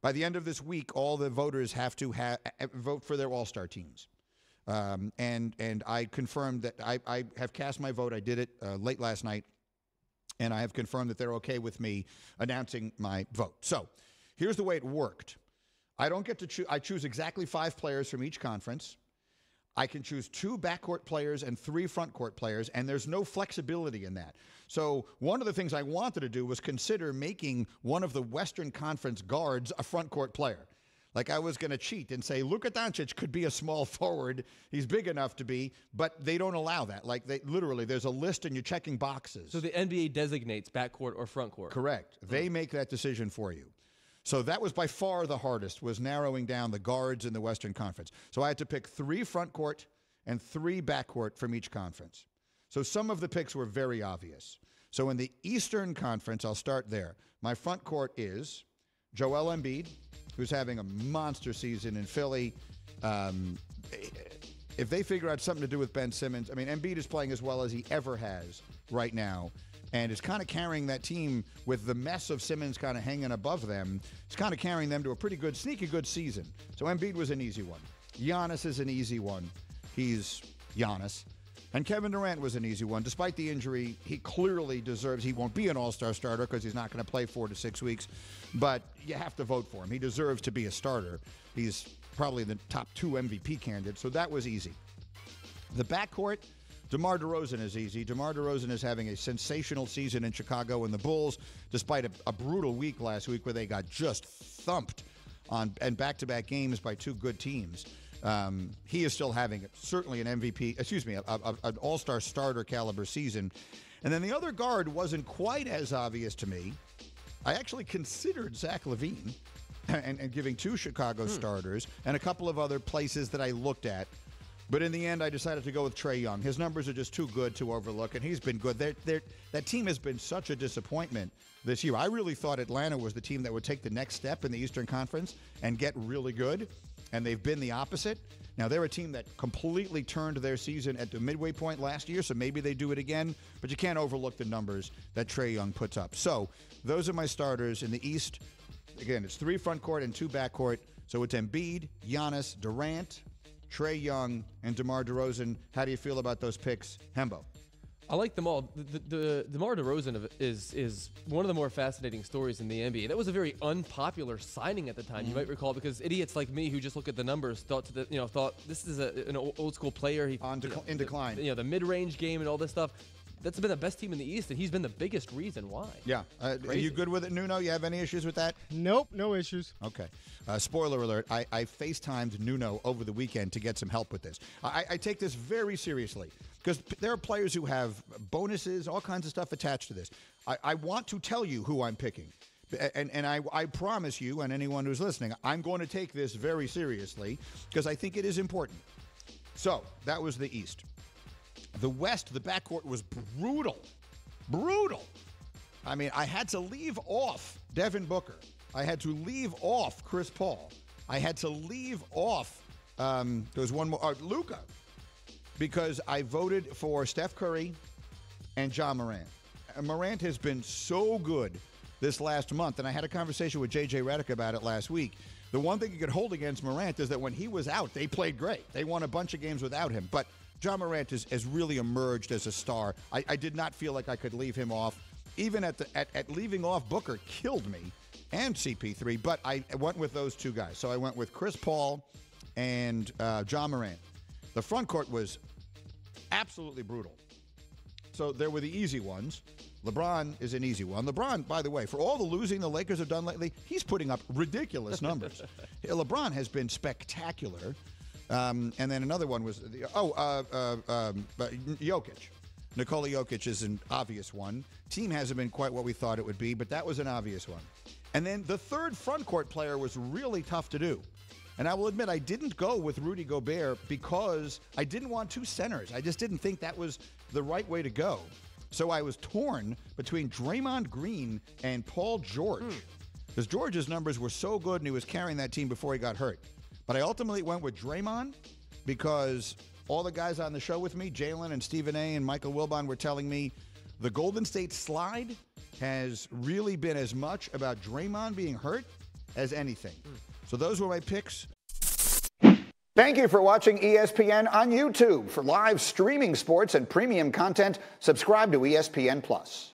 By the end of this week, all the voters have to vote for their all-star teams. And I confirmed that I have cast my vote. I did it late last night, and I have confirmed that they're okay with me announcing my vote. So here's the way it worked. I don't get to choose. I choose exactly 5 players from each conference. I can choose 2 backcourt players and 3 frontcourt players, and there's no flexibility in that. So one of the things I wanted to do was consider making one of the Western Conference guards a frontcourt player. Like I was going to cheat and say, Luka Doncic could be a small forward. He's big enough to be, but they don't allow that. Like literally, there's a list and you're checking boxes. So the NBA designates backcourt or frontcourt. Correct. They make that decision for you. So that was by far the hardest, was narrowing down the guards in the Western Conference. So I had to pick 3 frontcourt and 3 backcourt from each conference. So some of the picks were very obvious. So in the Eastern Conference, I'll start there. My frontcourt is Joel Embiid, who's having a monster season in Philly. If they figure out something to do with Ben Simmons, I mean, Embiid is playing as well as he ever has right now, and is kind of carrying that team with the mess of Simmons kind of hanging above them. It's kind of carrying them to a pretty good, sneaky good season. So Embiid was an easy one. Giannis is an easy one. He's Giannis. And Kevin Durant was an easy one. Despite the injury, he clearly deserves, he won't be an all-star starter because he's not going to play 4 to 6 weeks, but you have to vote for him. He deserves to be a starter. He's probably the top 2 MVP candidate, so that was easy. The backcourt, DeMar DeRozan is easy. DeMar DeRozan is having a sensational season in Chicago, and the Bulls, despite a brutal week last week where they got just thumped and back-to-back games by 2 good teams, he is still having certainly an MVP, an all-star starter caliber season. And then the other guard wasn't quite as obvious to me. I actually considered Zach LaVine and giving 2 Chicago starters and a couple of other places that I looked at. But in the end, I decided to go with Trae Young. His numbers are just too good to overlook, and he's been good. That team has been such a disappointment this year. I really thought Atlanta was the team that would take the next step in the Eastern Conference and get really good, and they've been the opposite. Now, they're a team that completely turned their season at the midway point last year, so maybe they do it again, but you can't overlook the numbers that Trae Young puts up. So those are my starters in the East. Again, it's 3 frontcourt and 2 backcourt, so it's Embiid, Giannis, Durant, Trae Young, and DeMar DeRozan. How do you feel about those picks, Hembo? I like them all. The DeMar DeRozan is one of the more fascinating stories in the NBA. That was a very unpopular signing at the time. You might recall, because idiots like me who just look at the numbers thought this is an old school player. In decline. The mid-range game and all this stuff. That's been the best team in the East, and he's been the biggest reason why. Yeah. Are you good with it, Nuno? You have any issues with that? Nope, no issues. Okay. Spoiler alert, I FaceTimed Nuno over the weekend to get some help with this. I take this very seriously because there are players who have bonuses, all kinds of stuff attached to this. I want to tell you who I'm picking. And I promise you and anyone who's listening, I'm going to take this very seriously because I think it is important. So that was the East. The West, the backcourt was brutal. Brutal. I mean, I had to leave off Devin Booker. I had to leave off Chris Paul. I had to leave off, there was one more, Luka, because I voted for Steph Curry and Ja Morant. Morant has been so good this last month, and I had a conversation with J.J. Redick about it last week. The one thing you could hold against Morant is that when he was out, they played great. They won a bunch of games without him, but Ja Morant has really emerged as a star. I did not feel like I could leave him off. Even at leaving off Booker killed me, and CP3, but I went with those 2 guys. So I went with Chris Paul and Ja Morant. The front court was absolutely brutal. So there were the easy ones. LeBron is an easy one. LeBron, by the way, for all the losing the Lakers have done lately, he's putting up ridiculous numbers. LeBron has been spectacular. And then another one was Jokic. Nikola Jokic is an obvious one. Team hasn't been quite what we thought it would be, but that was an obvious one. And then the third front court player was really tough to do. And I will admit, I didn't go with Rudy Gobert because I didn't want 2 centers. I just didn't think that was the right way to go. So I was torn between Draymond Green and Paul George. Because George's numbers were so good and he was carrying that team before he got hurt. But I ultimately went with Draymond because all the guys on the show with me, Jalen and Stephen A. and Michael Wilbon, were telling me the Golden State slide has really been as much about Draymond being hurt as anything. So those were my picks. Thank you for watching ESPN on YouTube. For live streaming sports and premium content, subscribe to ESPN+.